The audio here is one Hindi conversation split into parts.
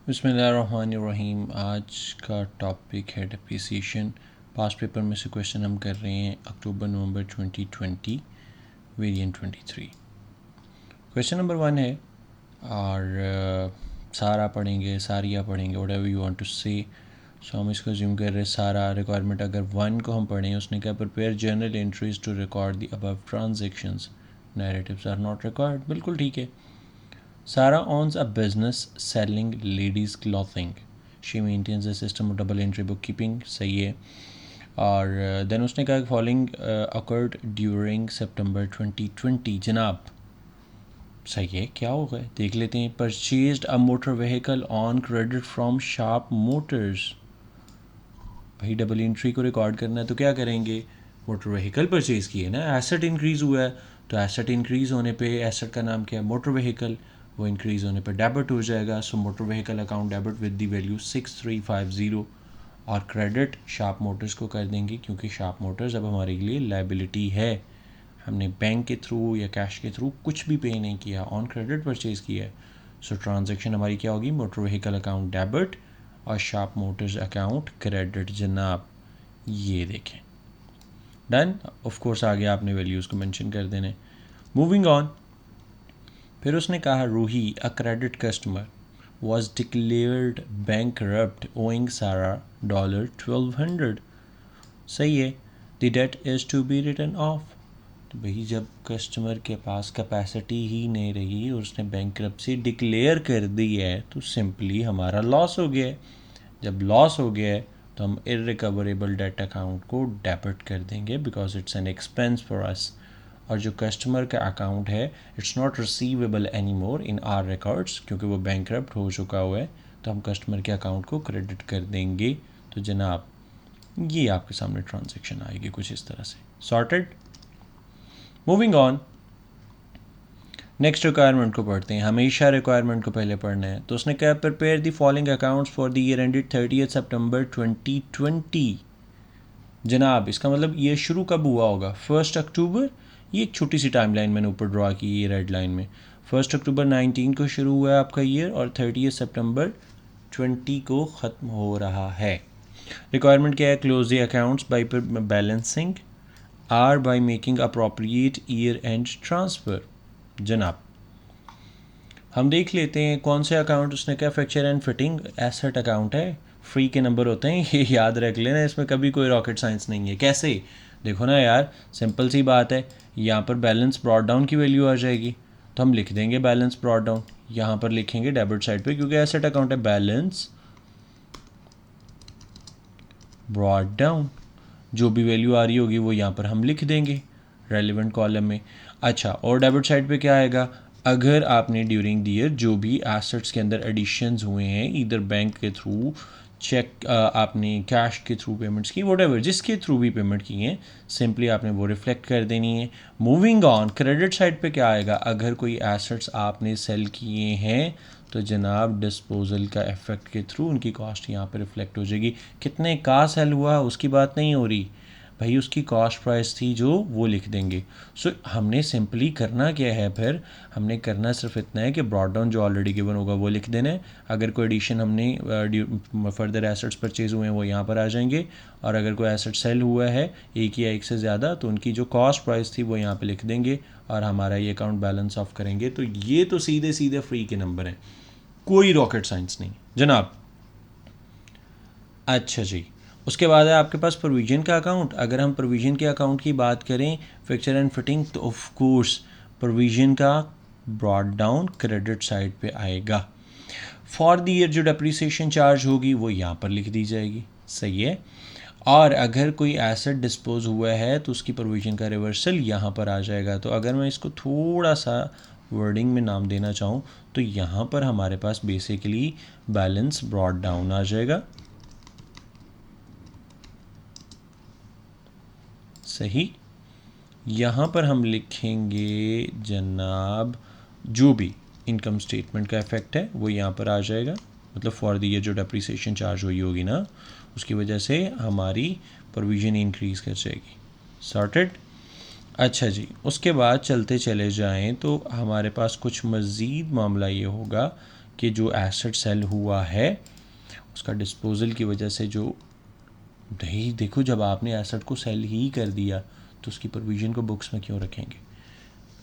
बिस्मिल्लाहिर्रहमानिर्रहीम। आज का टॉपिक है डिप्रिसिएशन। पास्ट पेपर में से क्वेश्चन हम कर रहे हैं अक्टूबर नवंबर 2020 वेरिएंट 23। क्वेश्चन नंबर 1 है और सारा पढ़ेंगे, सारिया पढ़ेंगे, व्हाटएवर यू वांट टू से। सो हम इसको ज्यूम कर रहे हैं सारा रिक्वायरमेंट अगर 1 को हम पढ़ें, उसने कहा prepare journal entries to record the above transactions, narratives are not required. बिल्कुल ठीक है। Sarah owns a business selling ladies clothing. She maintains a system of double entry bookkeeping. सही है। और देन उसने कहा फॉलोइंग occurred during September 2020। जनाब सही है, क्या होगा देख लेते हैं। Purchased a motor vehicle on credit from Sharp Motors। भाई डबल एंट्री को रिकॉर्ड करना है तो क्या करेंगे, मोटर व्हीकल परचेज की है ना। एसेट इंक्रीज़ हुआ है तो एसेट इंक्रीज़ होने पे एसेट का नाम क्या है, मोटर व्हीकल। वो इंक्रीज़ होने पे डेबिट हो जाएगा। सो motor vehicle account debit with the value 6350 और क्रेडिट शार्प मोटर्स को कर देंगे क्योंकि शार्प मोटर्स अब हमारे लिए लाइबिलिटी है। हमने बैंक के थ्रू या कैश के थ्रू कुछ भी पे नहीं किया, ऑन क्रेडिट परचेज़ किया है। सो ट्रांजैक्शन हमारी क्या होगी, मोटर व्हीकल अकाउंट डेबिट और शार्प मोटर्स अकाउंट क्रेडिट। जनाब ये देखें, डन। ऑफ कोर्स आगे आपने वैल्यूज़ को मेंशन कर देने। मूविंग ऑन, फिर उसने कहा Ruhi a credit customer was declared bankrupt owing Sarah $1200। सही है। The debt is to be written off। तो भाई जब कस्टमर के पास कैपेसिटी ही नहीं रही और उसने बैंकरप्सी डिक्लेयर कर दी है तो सिंपली हमारा लॉस हो गया है। जब लॉस हो गया है तो हम इररिकवरेबल डेट अकाउंट को डेबिट कर देंगे because it's an expense for us. और जो कस्टमर का अकाउंट है it's not receivable any more in are records क्योंकि वो बैंकरप्ट हो चुका हुआ है, तो हम कस्टमर के अकाउंट को क्रेडिट कर देंगे। तो जनाब ये आपके सामने ट्रांजैक्शन आएगी कुछ इस तरह से। Sorted. Moving on, next requirement को पढ़ते हैं। हमेशा रिक्वायरमेंट को पहले पढ़ना है। तो उसने कहा prepare the following accounts for the year ended 30 सितंबर 2020। जनाब इसका मतलब ये शुरू कब हुआ होगा, 1 अक्टूबर। ये एक छोटी सी टाइमलाइन मैंने ऊपर ड्रा की है रेड लाइन में। 1 अक्टूबर 19 को शुरू हुआ है आपका ईयर और 30 सितंबर 20 को ख़त्म हो रहा है। रिक्वायरमेंट क्या है, close the accounts by balancing or by making appropriate year end transfer. जनाब हम देख लेते हैं कौन से अकाउंट उसने क्या, fracture and fitting asset account है। फ्री के नंबर होते हैं, ये याद रख लेना, इसमें कभी कोई रॉकेट साइंस नहीं है। कैसे, देखो ना यार, सिंपल सी बात है। यहाँ पर बैलेंस ब्रॉड डाउन की वैल्यू आ जाएगी तो हम लिख देंगे बैलेंस ब्रॉड डाउन। यहाँ पर लिखेंगे डेबिट साइड पे क्योंकि एसेट अकाउंट है, बैलेंस ब्रॉड डाउन। जो भी वैल्यू आ रही होगी वो यहाँ पर हम लिख देंगे रेलिवेंट कॉलम में। अच्छा, और डेबिट साइड पे क्या आएगा, अगर आपने ड्यूरिंग द ईयर जो भी एसेट्स के अंदर एडिशंस हुए हैं, इधर बैंक के थ्रू, चेक आपने कैश के थ्रू पेमेंट्स की, वट जिसके थ्रू भी पेमेंट की हैं, सिंपली आपने वो रिफ्लेक्ट कर देनी है। मूविंग ऑन, क्रेडिट साइड पे क्या आएगा, अगर कोई एसेट्स आपने सेल किए हैं तो जनाब डिस्पोजल का इफेक्ट के थ्रू उनकी कॉस्ट यहाँ पर रिफ्लेक्ट हो जाएगी। कितने का सेल हुआ उसकी बात नहीं हो रही भाई, उसकी कॉस्ट प्राइस थी जो, वो लिख देंगे। सो हमने सिंपली करना क्या है, फिर हमने करना सिर्फ इतना है कि ब्रॉड डाउन जो ऑलरेडी गिवन होगा वो लिख देना है। अगर कोई एडिशन हमने फर्दर एसेट्स परचेज हुए हैं वो यहाँ पर आ जाएंगे, और अगर कोई एसेट सेल हुआ है एक या एक से ज़्यादा तो उनकी जो कॉस्ट प्राइस थी वो यहाँ पे लिख देंगे और हमारा ये अकाउंट बैलेंस ऑफ करेंगे। तो ये तो सीधे सीधे फ्री के नंबर हैं, कोई रॉकेट साइंस नहीं जनाब। अच्छा जी, उसके बाद है आपके पास प्रोविज़न का अकाउंट। अगर हम प्रोविज़न के अकाउंट की बात करें, फ्रैक्चर एंड फिटिंग, तो ऑफ कोर्स प्रोविज़न का ब्रॉड डाउन क्रेडिट साइड पे आएगा। फॉर द ईयर जो डेप्रिसिएशन चार्ज होगी वो यहाँ पर लिख दी जाएगी। सही है। और अगर कोई एसेट डिस्पोज हुआ है तो उसकी प्रोविज़न का रिवर्सल यहाँ पर आ जाएगा। तो अगर मैं इसको थोड़ा सा वर्डिंग में नाम देना चाहूँ तो यहाँ पर हमारे पास बेसिकली बैलेंस ब्रॉड डाउन आ जाएगा। सही। यहाँ पर हम लिखेंगे जनाब जो भी इनकम स्टेटमेंट का इफेक्ट है वो यहाँ पर आ जाएगा। मतलब फॉर द ईयर जो डेप्रिसिएशन चार्ज हुई होगी ना, उसकी वजह से हमारी प्रोविज़न इंक्रीज़ कर जाएगी। सॉर्टेड। अच्छा जी, उसके बाद चलते चले जाएं तो हमारे पास कुछ मज़ीद मामला ये होगा कि जो एसेट सेल हुआ है उसका डिस्पोजल की वजह से जो नहीं, देखो जब आपने एसेट को सेल ही कर दिया तो उसकी प्रोविज़न को बुक्स में क्यों रखेंगे।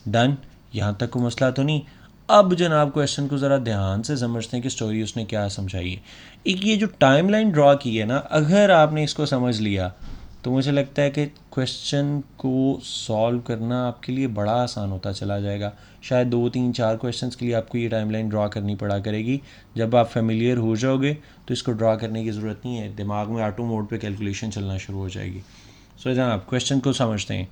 डन, यहाँ तक कोई मसला तो नहीं। अब जनाब क्वेश्चन को ज़रा ध्यान से समझते हैं कि स्टोरी उसने क्या समझाई है। एक ये जो टाइमलाइन ड्रॉ की है ना, अगर आपने इसको समझ लिया तो मुझे लगता है कि क्वेश्चन को सॉल्व करना आपके लिए बड़ा आसान होता चला जाएगा। शायद 2 3 4 क्वेश्चंस के लिए आपको ये टाइमलाइन ड्रॉ करनी पड़ा करेगी। जब आप फेमिलियर हो जाओगे तो इसको ड्रॉ करने की ज़रूरत नहीं है, दिमाग में ऑटो मोड पे कैलकुलेशन चलना शुरू हो जाएगी। सो जनाब क्वेश्चन को समझते हैं।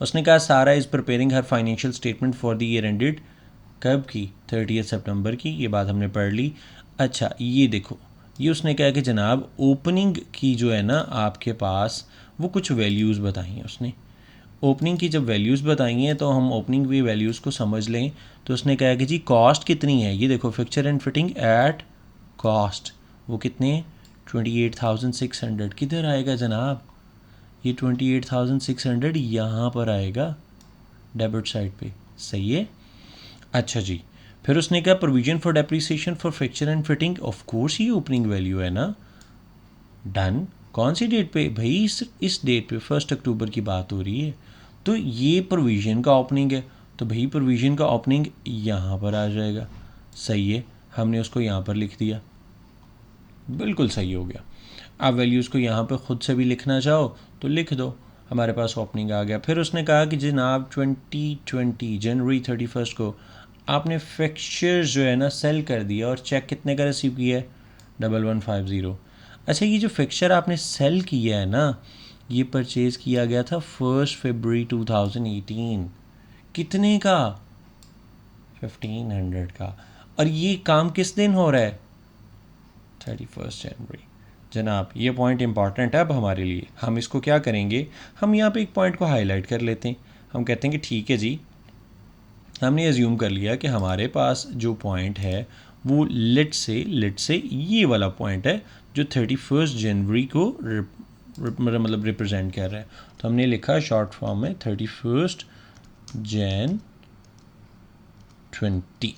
उसने कहा सारा is preparing her financial statement for the year ended, कब की, 30 सितंबर की। ये बात हमने पढ़ ली। अच्छा ये देखो, ये उसने कहा कि जनाब ओपनिंग की जो है ना आपके पास वो कुछ वैल्यूज़ बताई हैं उसने। ओपनिंग की जब वैल्यूज़ बताई हैं तो हम ओपनिंग की वैल्यूज़ को समझ लें। तो उसने कहा कि जी कॉस्ट कितनी है, ये देखो fixture and fitting at cost, वो कितने 28,600। किधर आएगा जनाब, ये 28,600 यहाँ पर आएगा डेबिट साइड पे, सही है। अच्छा जी, फिर उसने कहा provision for depreciation for fixture and fitting, of course ये ओपनिंग वैल्यू है ना। डन, कौन सी डेट पे भाई, इस डेट पे 1 अक्टूबर की बात हो रही है, तो ये प्रोविजन का ओपनिंग है, तो भाई प्रोविजन का ओपनिंग यहाँ पर आ जाएगा, सही है। हमने उसको यहाँ पर लिख दिया, बिल्कुल सही हो गया। आप वैल्यूज़ को यहाँ पे ख़ुद से भी लिखना चाहो तो लिख दो, हमारे पास ओपनिंग आ गया। फिर उसने कहा कि जनाब 2020 जनवरी 31 को आपने फिक्चर्स जो है ना सेल कर दिया और चेक कितने का रिसीव किया है, 1150। अच्छा ये जो फिक्चर आपने सेल किया है ना, ये परचेज़ किया गया था 1 फरवरी 2018, कितने का, 1500 का। और ये काम किस दिन हो रहा है, 31 जनवरी। जनाब ये पॉइंट इंपॉर्टेंट है अब हमारे लिए। हम इसको क्या करेंगे, हम यहाँ पे एक पॉइंट को हाईलाइट कर लेते हैं। हम कहते हैं कि ठीक है जी, हमने एज्यूम कर लिया कि हमारे पास जो पॉइंट है वो लेट से ये वाला पॉइंट है जो 31 जनवरी को मतलब रिप्रेजेंट कर रहा है। तो हमने लिखा शॉर्ट फॉर्म में 31 जैन 20।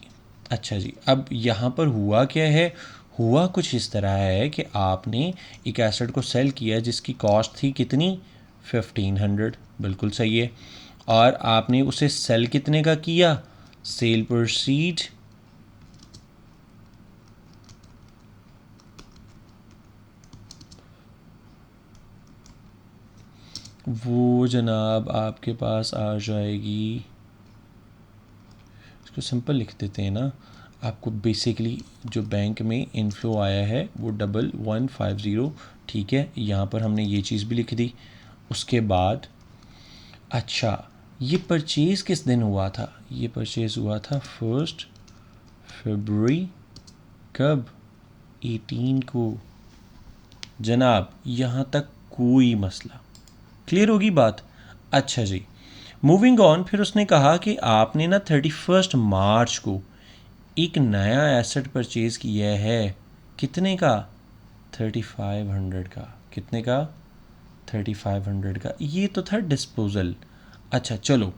अच्छा जी, अब यहाँ पर हुआ क्या है, हुआ कुछ इस तरह है कि आपने एक एसेट को सेल किया जिसकी कॉस्ट थी कितनी, 1500, बिल्कुल सही है। और आपने उसे सेल कितने का किया, सेल प्रोसीड वो जनाब आपके पास आ जाएगी, इसको सिंपल लिख देते हैं ना। आपको बेसिकली जो बैंक में इनफ्लो आया है वो 1150, ठीक है, यहाँ पर हमने ये चीज़ भी लिख दी। उसके बाद अच्छा ये परचेज़ किस दिन हुआ था, ये परचेज़ हुआ था 1 फरवरी, कब, 18 को। जनाब यहाँ तक कोई मसला, क्लियर होगी बात। अच्छा जी, मूविंग ऑन। फिर उसने कहा कि आपने ना 31 मार्च को एक नया एसेट परचेज़ किया है, कितने का, 3500 का। कितने का, 3500 का। ये तो था डिस्पोजल। अच्छा चलो,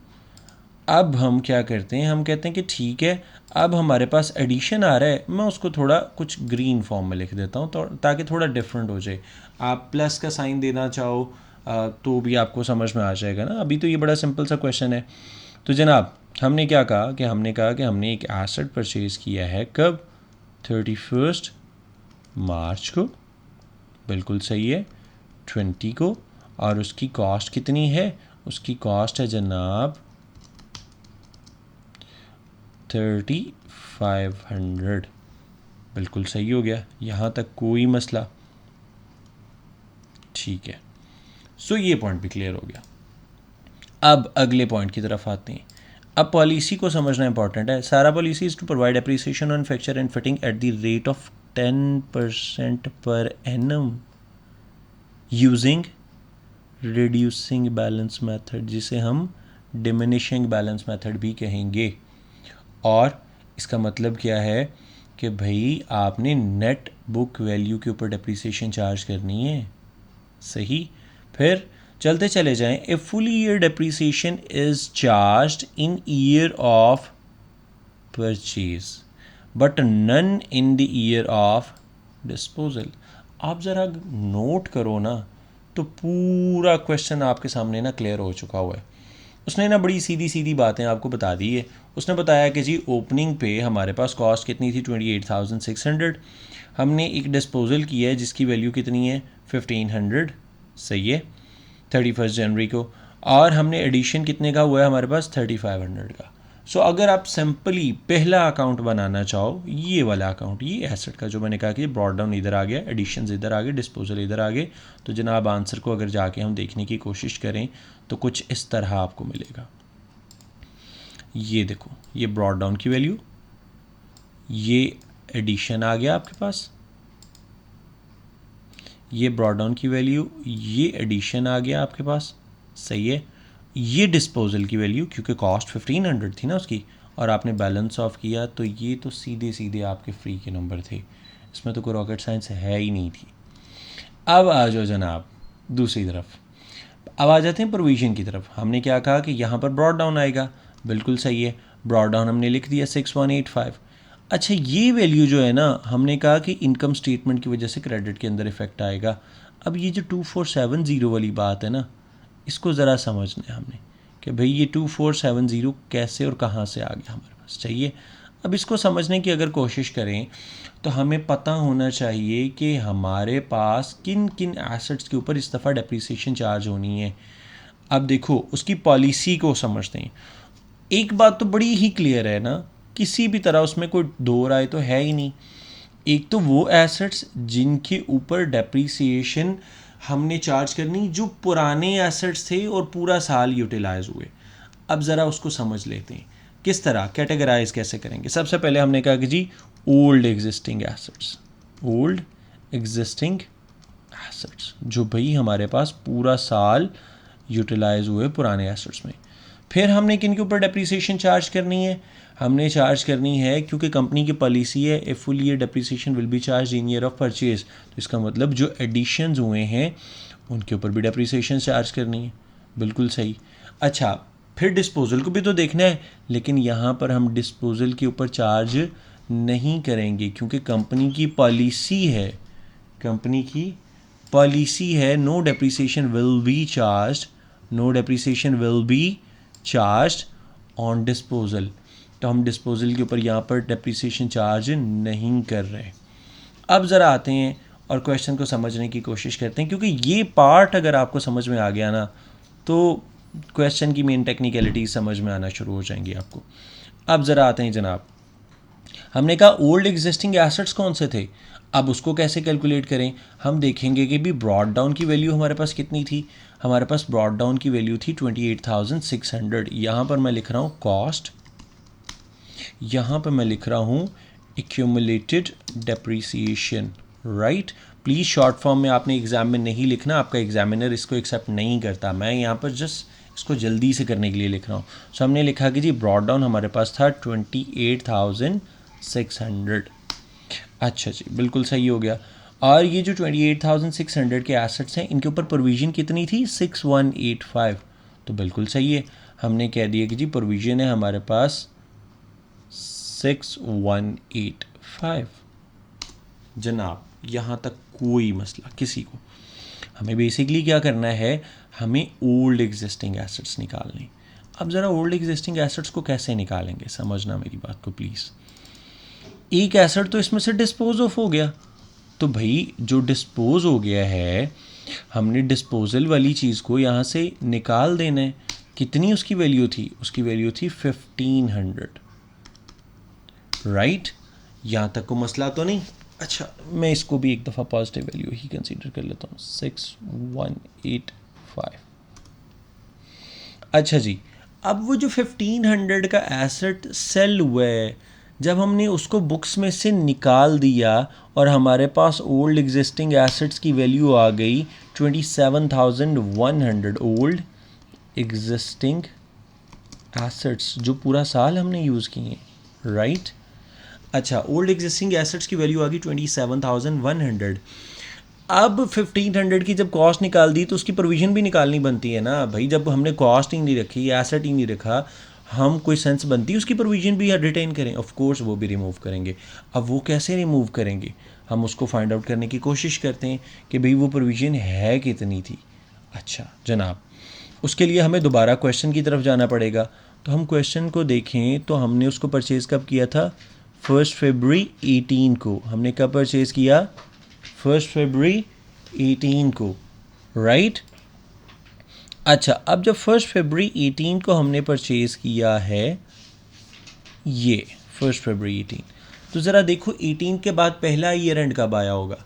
अब हम क्या करते हैं, हम कहते हैं कि ठीक है अब हमारे पास एडिशन आ रहा है, मैं उसको थोड़ा कुछ ग्रीन फॉर्म में लिख देता हूँ तो ताकि थोड़ा डिफरेंट हो जाए। आप प्लस का साइन देना चाहो तो भी आपको समझ में आ जाएगा ना। अभी तो ये बड़ा सिंपल सा क्वेश्चन है। तो जनाब हमने क्या कहा कि हमने एक एसेट परचेज़ किया है, कब, 31 मार्च को, बिल्कुल सही है, 20 को। और उसकी कॉस्ट कितनी है, उसकी कॉस्ट है जनाब 3500, बिल्कुल सही हो गया, यहाँ तक कोई मसला, ठीक है। सो ये पॉइंट भी क्लियर हो गया। अब अगले पॉइंट की तरफ आते हैं। अब पॉलिसी को समझना इंपॉर्टेंट है। सारा policy is to provide appreciation on fixture and fitting at the rate of 10% per annum using reducing balance method, जिसे हम डिमिनिशिंग बैलेंस मेथड भी कहेंगे। और इसका मतलब क्या है कि भाई आपने नेट बुक वैल्यू के ऊपर डेप्रिसिएशन चार्ज करनी है, सही। फिर चलते चले जाएं। A full year depreciation is charged in year of purchase, but none in the year of disposal. आप ज़रा नोट करो ना तो पूरा क्वेश्चन आपके सामने ना क्लियर हो चुका हुआ है। उसने ना बड़ी सीधी सीधी बातें आपको बता दी है। उसने बताया कि जी ओपनिंग पे हमारे पास कॉस्ट कितनी थी 28,600, हमने एक डिस्पोजल किया है जिसकी वैल्यू कितनी है 1500, सही है, 31 जनवरी को, और हमने एडिशन कितने का हुआ है हमारे पास 3500 का। सो अगर आप सिंपली पहला अकाउंट बनाना चाहो, ये वाला अकाउंट, ये एसेट का जो मैंने कहा कि ब्रॉड डाउन इधर आ गया, एडिशंस इधर आ गए, डिस्पोजल इधर आ गए, तो जनाब आंसर को अगर जाके हम देखने की कोशिश करें तो कुछ इस तरह आपको मिलेगा। ये देखो, ये ब्रॉड डाउन की वैल्यू, ये एडिशन आ गया आपके पास, ये ब्रॉड डाउन की वैल्यू, ये एडिशन आ गया आपके पास, सही है, ये डिस्पोजल की वैल्यू क्योंकि कॉस्ट 1500 थी ना उसकी, और आपने बैलेंस ऑफ किया तो ये तो सीधे सीधे आपके फ्री के नंबर थे, इसमें तो कोई रॉकेट साइंस है ही नहीं थी। अब आ जाओ जनाब दूसरी तरफ, अब आ जाते हैं प्रोविजन की तरफ। हमने क्या कहा कि यहाँ पर ब्रॉड डाउन आएगा, बिल्कुल सही है, ब्रॉड डाउन हमने लिख दिया 6185। अच्छा, ये वैल्यू जो है ना, हमने कहा कि इनकम स्टेटमेंट की वजह से क्रेडिट के अंदर इफेक्ट आएगा। अब ये जो 2470 वाली बात है ना, इसको ज़रा समझना है हमने कि भाई ये 2470 कैसे और कहाँ से आ गया हमारे पास, चाहिए। अब इसको समझने की अगर कोशिश करें तो हमें पता होना चाहिए कि हमारे पास किन किन एसेट्स के ऊपर इस दफ़ा डेप्रिसिएशन चार्ज होनी है। अब देखो उसकी पॉलिसी को समझते हैं। एक बात तो बड़ी ही क्लियर है ना, किसी भी तरह उसमें कोई दो राय तो है ही नहीं। एक तो वो एसेट्स जिनके ऊपर डेप्रिसिएशन हमने चार्ज करनी जो पुराने एसेट्स थे और पूरा साल यूटिलाइज हुए। अब ज़रा उसको समझ लेते हैं किस तरह कैटेगराइज कैसे करेंगे। सबसे पहले हमने कहा कि जी old existing assets, old existing assets जो भाई हमारे पास पूरा साल यूटिलाइज हुए पुराने एसेट्स में। फिर हमने किन के ऊपर डेप्रिसिएशन चार्ज करनी है, हमने चार्ज करनी है क्योंकि कंपनी की पॉलिसी है a full year depreciation will be charge in year of purchase, तो इसका मतलब जो एडिशंस हुए हैं उनके ऊपर भी डेप्रिसिएशन चार्ज करनी है, बिल्कुल सही। अच्छा, फिर डिस्पोजल को भी तो देखना है, लेकिन यहाँ पर हम डिस्पोजल के ऊपर चार्ज नहीं करेंगे क्योंकि कंपनी की पॉलिसी है, कंपनी की पॉलिसी है no depreciation will be charge, no depreciation will be charge on disposal, तो हम डिस्पोजल के ऊपर यहाँ पर डेप्रिसिएशन चार्ज नहीं कर रहे। अब ज़रा आते हैं और क्वेश्चन को समझने की कोशिश करते हैं, क्योंकि ये पार्ट अगर आपको समझ में आ गया ना तो क्वेश्चन की मेन टेक्निकलिटीज समझ में आना शुरू हो जाएंगी आपको। अब ज़रा आते हैं जनाब, हमने कहा ओल्ड एग्जिस्टिंग एसेट्स कौन से थे, अब उसको कैसे कैलकुलेट करें। हम देखेंगे कि भी ब्रॉड डाउन की वैल्यू हमारे पास कितनी थी, हमारे पास ब्रॉड डाउन की वैल्यू थी 28,600। यहाँ पर मैं लिख रहा हूँ कॉस्ट, यहाँ पर मैं लिख रहा हूँ accumulated depreciation, right. Please short form में आपने एग्ज़ाम में नहीं लिखना, आपका एग्जामिनर इसको एक्सेप्ट नहीं करता, मैं यहाँ पर जस्ट इसको जल्दी से करने के लिए लिख रहा हूँ। सो हमने लिखा कि जी ब्रॉड डाउन हमारे पास था 28,600। अच्छा जी, बिल्कुल सही हो गया। और ये जो 28,600 के एसेट्स हैं इनके ऊपर प्रोविज़न कितनी थी 6185, तो बिल्कुल सही है, हमने कह दिया कि जी प्रोविज़न है हमारे पास 6185। जनाब यहाँ तक कोई मसला किसी को, हमें बेसिकली क्या करना है, हमें ओल्ड एग्जिस्टिंग एसेट्स निकालने। अब ज़रा ओल्ड एग्जिस्टिंग एसेट्स को कैसे निकालेंगे, समझना मेरी बात को प्लीज़। एक एसेट तो इसमें से डिस्पोज ऑफ हो गया, तो भाई जो डिस्पोज हो गया है हमने डिस्पोजल वाली चीज़ को यहाँ से निकाल देना है। कितनी उसकी वैल्यू थी, उसकी वैल्यू थी 1500, राइट। यहाँ तक को मसला तो नहीं। अच्छा, मैं इसको भी एक दफ़ा पॉजिटिव वैल्यू ही कंसीडर कर लेता हूँ 6185। अच्छा जी, अब वो जो 1500 का एसेट सेल हुआ है, जब हमने उसको बुक्स में से निकाल दिया और हमारे पास ओल्ड एग्जिस्टिंग एसेट्स की वैल्यू आ गई 27,100, ओल्ड एग्जिस्टिंग एसेट्स जो पूरा साल हमने यूज़ किए हैं, राइट। अच्छा, ओल्ड एग्जिस्टिंग एसेट्स की वैल्यू आ गई 27,100। अब 1500 की जब कॉस्ट निकाल दी तो उसकी प्रोविज़न भी निकालनी बनती है ना भाई। जब हमने कॉस्ट ही नहीं रखी, एसेट ही नहीं रखा, हम कोई सेंस बनती है उसकी प्रोविजन भी रिटेन करें? ऑफ कोर्स वो भी रिमूव करेंगे। अब वो कैसे रिमूव करेंगे, हम उसको फाइंड आउट करने की कोशिश करते हैं कि भाई वो प्रोविजन है कितनी थी। अच्छा जनाब, उसके लिए हमें दोबारा क्वेश्चन की तरफ जाना पड़ेगा। तो हम क्वेश्चन को देखें तो हमने उसको परचेज़ कब किया था? 1 फरवरी 18 को। हमने कब परचेज़ किया? 1 फरवरी 18 को, राइट। अच्छा, अब जब 1 फरवरी 18 को हमने परचेज़ किया है, ये 1 फरवरी 18, तो ज़रा देखो 18 के बाद पहला ईयर एंड कब आया होगा?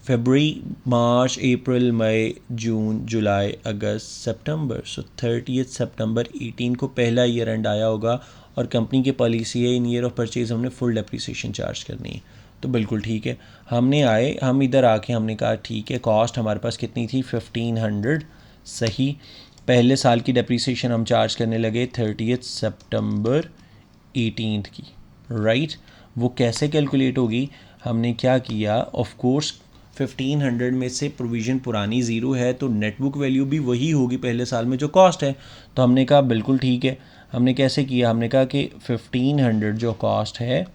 फरवरी, मार्च, अप्रैल, मई, जून, जुलाई, अगस्त, सितंबर। सो 30 सितंबर 18 को पहला ईयर एंड आया होगा और कंपनी की पॉलिसी है इन ईयर ऑफ परचेज हमने फुल डेप्रिसिएशन चार्ज करनी है। तो बिल्कुल ठीक है, हम इधर आके हमने कहा ठीक है, कॉस्ट हमारे पास कितनी थी? 1500। सही, पहले साल की डेप्रिसिएशन हम चार्ज करने लगे 30 सितंबर 18 की, राइट। वो कैसे कैलकुलेट होगी? हमने क्या किया, ऑफ कोर्स 1500 में से प्रोविज़न पुरानी ज़ीरो है तो नेटबुक वैल्यू भी वही होगी पहले साल में जो कॉस्ट है। तो हमने कहा बिल्कुल ठीक है। हमने कैसे किया? हमने कहा कि 1500 जो कॉस्ट है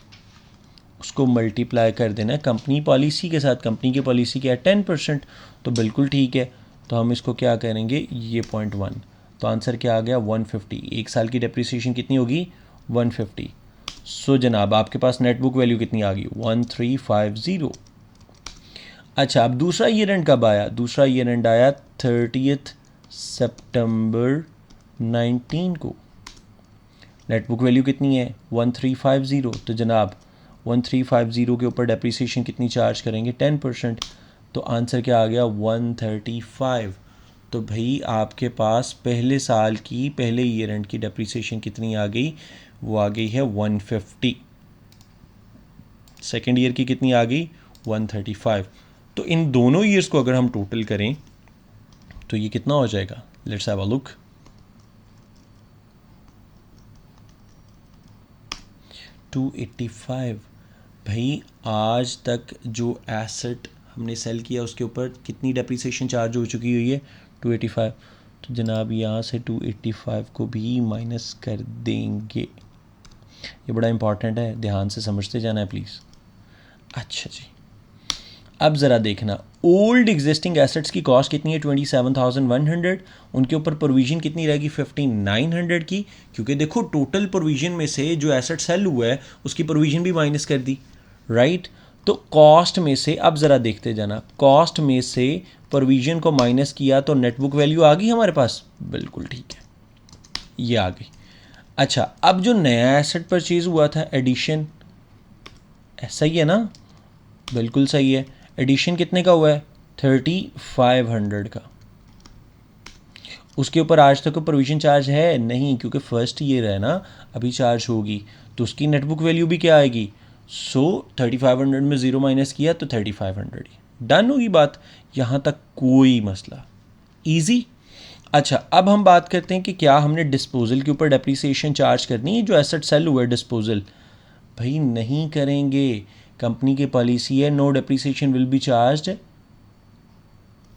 उसको मल्टीप्लाई कर देना कंपनी पॉलिसी के साथ। कंपनी की पॉलिसी क्या है? 10%। तो बिल्कुल ठीक है, तो हम इसको क्या करेंगे, ये 0.1, तो आंसर क्या आ गया? 150। एक साल की डेप्रिसिएशन कितनी होगी? 150। सो जनाब आपके पास नेटबुक वैल्यू कितनी आ गई? 1350। अच्छा, अब दूसरा ईयर एंड कब आया? दूसरा ईयर एंड आया 30 सितंबर 19 को। नेटबुक वैल्यू कितनी है? 1350। तो जनाब 1350 के ऊपर डेप्रिसिएशन कितनी चार्ज करेंगे? 10%। तो आंसर क्या आ गया? 135। तो भाई आपके पास पहले साल की, पहले ईयर एंड की डेप्रिसिएशन कितनी आ गई? वो आ गई है 150। सेकेंड ईयर की कितनी आ गई? 135। तो इन दोनों ईयर्स को अगर हम टोटल करें तो ये कितना हो जाएगा? Let's have a look. 285। भाई आज तक जो एसेट हमने सेल किया उसके ऊपर कितनी डेप्रिसिएशन चार्ज हो चुकी हुई है? 285। तो जनाब यहाँ से 285 को भी माइनस कर देंगे। ये बड़ा इंपॉर्टेंट है, ध्यान से समझते जाना है प्लीज़। अच्छा जी, अब ज़रा देखना, ओल्ड एग्जिस्टिंग एसेट्स की कॉस्ट कितनी है? 27,100। उनके ऊपर प्रोविज़न कितनी रहेगी? 5,900 की। क्योंकि देखो टोटल प्रोविज़न में से जो एसेट सेल हुआ है उसकी प्रोविज़न भी माइनस कर दी, राइट। तो कॉस्ट में से अब ज़रा देखते जाना, कॉस्ट में से प्रोविज़न को माइनस किया तो नेटबुक वैल्यू आ गई हमारे पास। बिल्कुल ठीक है, ये आ गई। अच्छा, अब जो नया एसेट परचेज हुआ था, एडिशन, सही है ना? बिल्कुल सही है। एडिशन कितने का हुआ है? 3500 का। उसके ऊपर आज तक प्रोविज़न चार्ज है नहीं, क्योंकि फर्स्ट ईयर है ना, अभी चार्ज होगी तो उसकी नेटबुक वैल्यू भी क्या आएगी? 3500 में ज़ीरो माइनस किया तो 3500 ही। डन होगी बात, यहाँ तक कोई मसला, ईजी। अच्छा, अब हम बात करते हैं कि क्या हमने डिस्पोजल के ऊपर डेप्रिसिएशन चार्ज करनी है? जो एसेट सेल हुआ है डिस्पोजल, भाई नहीं करेंगे। कंपनी की पॉलिसी है no depreciation will be charged.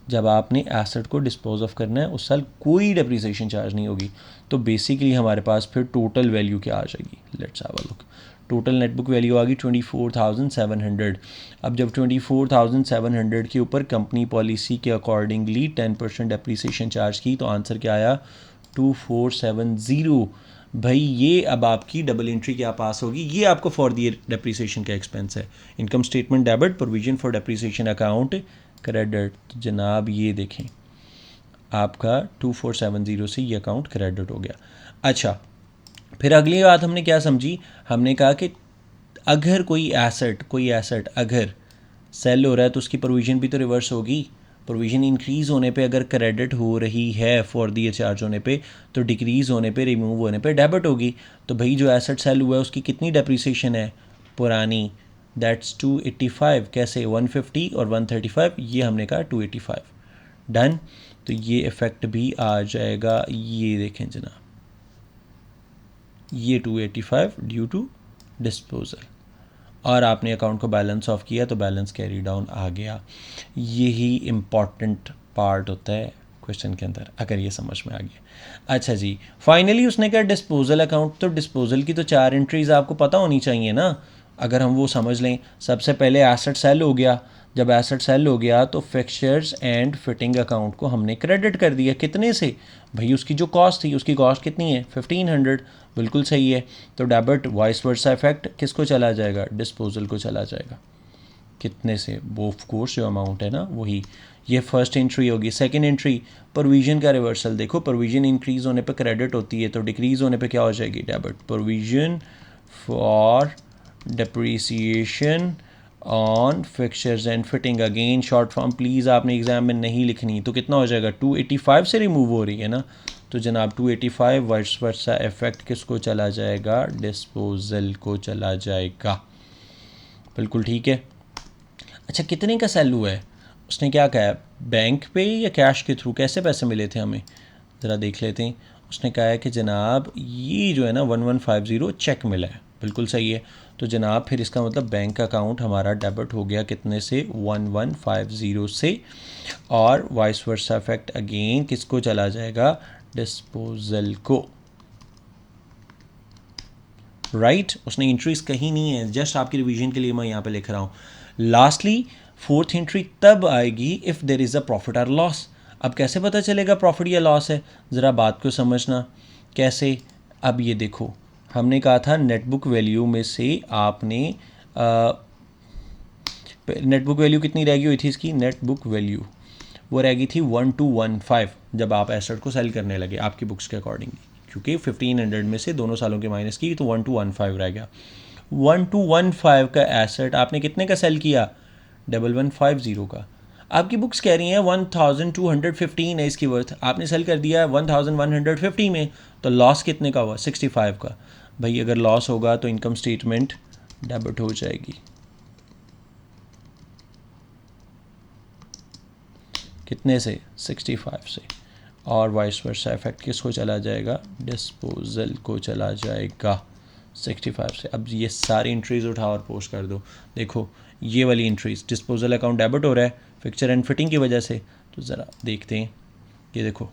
जब आपने एसेट को डिस्पोज ऑफ करना है उस साल कोई डेप्रिसिएशन चार्ज नहीं होगी। तो बेसिकली हमारे पास फिर टोटल वैल्यू क्या आ जाएगी? Let's have a look. Total net book value आ गई 24,700। अब जब 24,700 के ऊपर कंपनी पॉलिसी के अकॉर्डिंगली 10% डेप्रिसिएशन चार्ज की तो आंसर क्या आया? 2470। भाई ये अब आपकी डबल एंट्री क्या पास होगी? ये आपको फॉर द डेप्रिसिएशन का एक्सपेंस है। Income statement debit, provision for depreciation account credit. तो जनाब ये देखें, आपका 2470 से ये अकाउंट क्रेडिट हो गया। अच्छा, फिर अगली बात हमने क्या समझी? हमने कहा कि अगर कोई एसेट अगर सेल हो रहा है तो उसकी प्रोविज़न भी तो रिवर्स होगी। प्रोविज़न इंक्रीज़ होने पे अगर क्रेडिट हो रही है फॉर दी चार्ज होने पे, तो डिक्रीज़ होने पे, रिमूव होने पे डेबिट होगी। तो भाई जो एसेट सेल हुआ है उसकी कितनी डेप्रिसिएशन है पुरानी? दैट्स 285। कैसे? 150 और 135, ये हमने कहा 285। डन। तो ये इफ़ेक्ट भी आ जाएगा, ये देखें जनाब, ये 285 ड्यू टू डिस्पोजल। और आपने अकाउंट को बैलेंस ऑफ किया तो बैलेंस कैरी डाउन आ गया। यही इम्पॉर्टेंट पार्ट होता है क्वेश्चन के अंदर, अगर ये समझ में आ गया। अच्छा जी, फाइनली उसने कहा डिस्पोजल अकाउंट, तो डिस्पोजल की तो 4 एंट्रीज आपको पता होनी चाहिए ना, अगर हम वो समझ लें। सबसे पहले एसेट सेल हो गया, जब एसेट सेल हो गया तो फिक्सचर्स एंड फिटिंग अकाउंट को हमने क्रेडिट कर दिया, कितने से भाई, उसकी जो कॉस्ट थी, उसकी कॉस्ट कितनी है 1500, बिल्कुल सही है। तो डेबिट वाइस वर्सा इफेक्ट किसको चला जाएगा, डिस्पोजल को चला जाएगा, कितने से, वो ऑफ कोर्स जो अमाउंट है ना वही। ये फर्स्ट एंट्री होगी। सेकंड एंट्री प्रोविजन का रिवर्सल, देखो प्रोविजन इंक्रीज होने पे क्रेडिट होती है, तो डिक्रीज होने पे क्या हो जाएगी, debit. Provision for depreciation on fixtures and fitting, again short form please आपने एग्जाम में नहीं लिखनी, तो कितना हो जाएगा 285 से रिमूव हो रही है ना, तो जनाब 285 वाइस वर्सा इफेक्ट किसको चला जाएगा, डिस्पोजल को चला जाएगा, बिल्कुल ठीक है। अच्छा, कितने का सेल हुआ है, उसने क्या कहा है, बैंक पे या कैश के थ्रू, कैसे पैसे मिले थे हमें, ज़रा देख लेते हैं। उसने कहा है कि जनाब ये जो है ना 1150 चेक मिला है, बिल्कुल सही है। तो जनाब फिर इसका मतलब बैंक अकाउंट हमारा डेबिट हो गया कितने से, 1150 से, और वाइस वर्सा इफेक्ट अगेन किसको चला जाएगा, डिस्पोजल को, राइट। उसने एंट्रीज कहीं नहीं है, जस्ट आपकी रिवीजन के लिए मैं यहाँ पे लिख रहा हूँ। लास्टली फोर्थ एंट्री तब आएगी if there is a profit और लॉस। अब कैसे पता चलेगा प्रॉफिट या लॉस है, ज़रा बात को समझना कैसे। अब ये देखो, हमने कहा था नेट बुक वैल्यू में से आपने नेट बुक वैल्यू कितनी रह गई हुई थी इसकी, नेट बुक वैल्यू वो रह गई थी 1215 जब आप एसेट को सेल करने लगे आपकी बुक्स के अकॉर्डिंग, क्योंकि 1500 में से दोनों सालों के माइनस की तो 1215 रह गया। 1215 का एसेट आपने कितने का सेल किया, 1150 का। आपकी बुक्स कह रही हैं 1215 है इसकी वर्थ, आपने सेल कर दिया 1150 में, तो लॉस कितने का हुआ, 65 का। भाई अगर लॉस होगा तो इनकम स्टेटमेंट डेबिट हो जाएगी, कितने से, 65 से, और वाइस वर्सा इफेक्ट किसको चला जाएगा, डिस्पोजल को चला जाएगा 65 से। अब ये सारी एंट्रीज उठा और पोस्ट कर दो। देखो ये वाली एंट्रीज, डिस्पोजल अकाउंट डेबिट हो रहा है फिक्सचर एंड फिटिंग की वजह से, तो ज़रा देखते हैं। ये देखो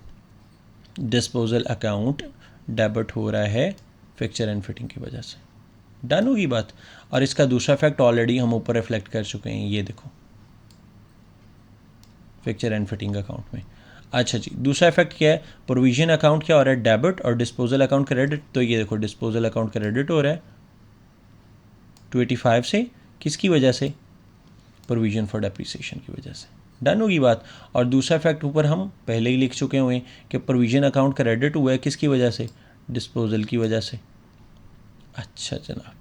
डिस्पोजल अकाउंट डेबिट हो रहा है फिक्सचर एंड फिटिंग की वजह से, डन होगी बात। और इसका दूसरा इफेक्ट ऑलरेडी हम ऊपर रिफ्लेक्ट कर चुके हैं, ये देखो फिक्सचर एंड फिटिंग अकाउंट में। अच्छा जी, दूसरा इफेक्ट क्या है, प्रोविजन अकाउंट क्या हो रहा है, डेबिट, और डिस्पोजल अकाउंट क्रेडिट। तो ये देखो डिस्पोजल अकाउंट क्रेडिट हो रहा है 285 से, किसकी वजह से, प्रोविजन फॉर डेप्रिसिएशन की वजह से, डन होगी बात। और दूसरा इफेक्ट ऊपर हम पहले ही लिख चुके हुए हैं कि प्रोविजन अकाउंट क्रेडिट हुआ है किसकी वजह से, डिस्पोजल की वजह से। अच्छा जनाब,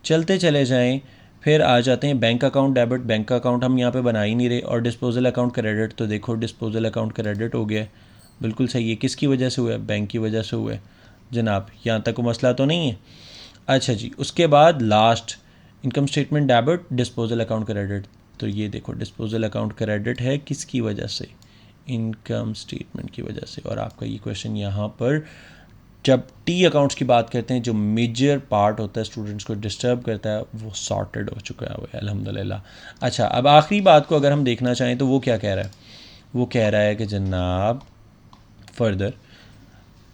चलते चले जाएं, फिर आ जाते हैं bank account debit, bank account हम यहाँ पे बना ही नहीं रहे, और डिस्पोजल अकाउंट क्रेडिट, तो देखो डिस्पोजल अकाउंट क्रेडिट हो गया, बिल्कुल सही है, किसकी वजह से हुआ है, बैंक की वजह से हुआ है जनाब, यहाँ तक कोई मसला तो नहीं है। अच्छा जी, उसके बाद last income statement debit, disposal account credit, तो ये देखो डिस्पोजल अकाउंट क्रेडिट है किसकी वजह से, इनकम स्टेटमेंट की वजह से। और आपका ये क्वेश्चन यहाँ पर जब टी अकाउंट्स की बात करते हैं, जो मेजर पार्ट होता है स्टूडेंट्स को डिस्टर्ब करता है, वो सॉर्टेड हो चुका है अल्हम्दुलिल्लाह। अच्छा, अब आखिरी बात को अगर हम देखना चाहें तो वो क्या कह रहा है, वो कह रहा है कि जनाब further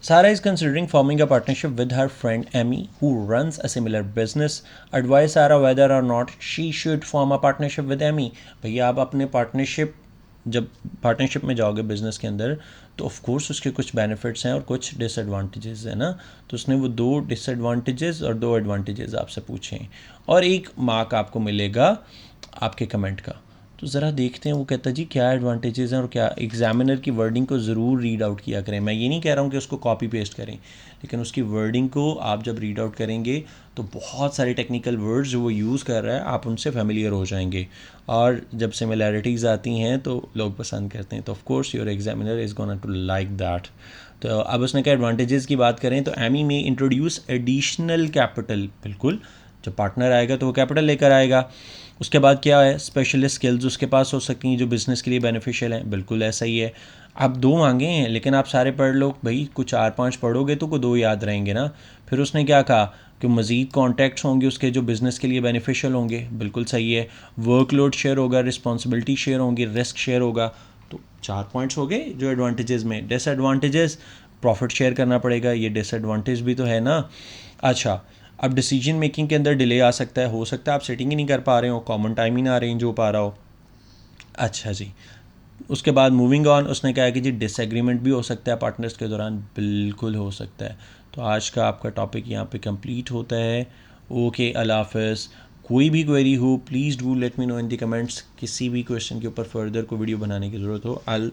Sarah is considering forming a partnership with her friend Amy, who runs a similar business. Advise Sarah whether or not she should form a partnership with Amy. भैया आप अपने पार्टनरशिप, जब पार्टनरशिप में जाओगे बिजनेस के अंदर, तो ऑफ कोर्स उसके कुछ बेनिफिट्स हैं और कुछ डिसएडवांटेजेस हैं ना। तो उसने वो 2 डिसएडवांटेजेस और 2 एडवांटेजेस आपसे पूछे हैं, और 1 मार्क आपको मिलेगा आपके कमेंट का। तो ज़रा देखते हैं वो कहता है जी क्या एडवांटेजेस हैं और क्या। एग्जामिनर की वर्डिंग को ज़रूर रीड आउट किया करें, मैं ये नहीं कह रहा हूँ कि उसको कॉपी पेस्ट करें, लेकिन उसकी वर्डिंग को आप जब रीड आउट करेंगे तो बहुत सारे टेक्निकल वर्ड्स जो वो यूज़ कर रहा है आप उनसे फेमिलियर हो जाएंगे, और जब सिमिलैरिटीज़ आती हैं तो लोग पसंद करते हैं, तो of course your examiner is gonna to like that. तो अब उसने क्या एडवांटेजेस की बात करें तो एमी में इंट्रोड्यूस एडिशनल कैपिटल, बिल्कुल जब पार्टनर आएगा तो वो कैपिटल लेकर आएगा। उसके बाद क्या है, स्पेशलिस्ट स्किल्स उसके पास हो सकती हैं जो बिज़नेस के लिए बेनिफिशियल हैं, बिल्कुल ऐसा ही है। आप 2 मांगे हैं लेकिन आप सारे पढ़ लो भाई, कुछ 4-5 पढ़ोगे तो को 2 याद रहेंगे ना। फिर उसने क्या कहा कि मज़ीद कॉन्टैक्ट्स होंगे उसके जो बिज़नेस के लिए बेनिफिशियल होंगे, बिल्कुल सही है। वर्कलोड शेयर होगा, रिस्पॉन्सिबिलिटी शेयर होंगी, रिस्क शेयर होगा, तो 4 पॉइंट्स हो गए जो एडवांटेजेस में। डिसएडवांटेजेस, प्रॉफिट शेयर करना पड़ेगा, ये डिसएडवांटेज भी तो है ना। अच्छा, अब डिसीजन मेकिंग के अंदर डिले आ सकता है, हो सकता है आप सेटिंग ही नहीं कर पा रहे हो, कॉमन टाइम ही ना अरेंज हो पा रहा हो। अच्छा जी, उसके बाद मूविंग ऑन, उसने कहा कि जी डिसएग्रीमेंट भी हो सकता है पार्टनर्स के दौरान, बिल्कुल हो सकता है। तो आज का आपका टॉपिक यहाँ पे कंप्लीट होता है। ओके, अल्लाह हाफ़िज़। कोई भी क्वेरी हो please do let me know in the comments. किसी भी क्वेश्चन के ऊपर फर्दर को वीडियो बनाने की ज़रूरत हो, आई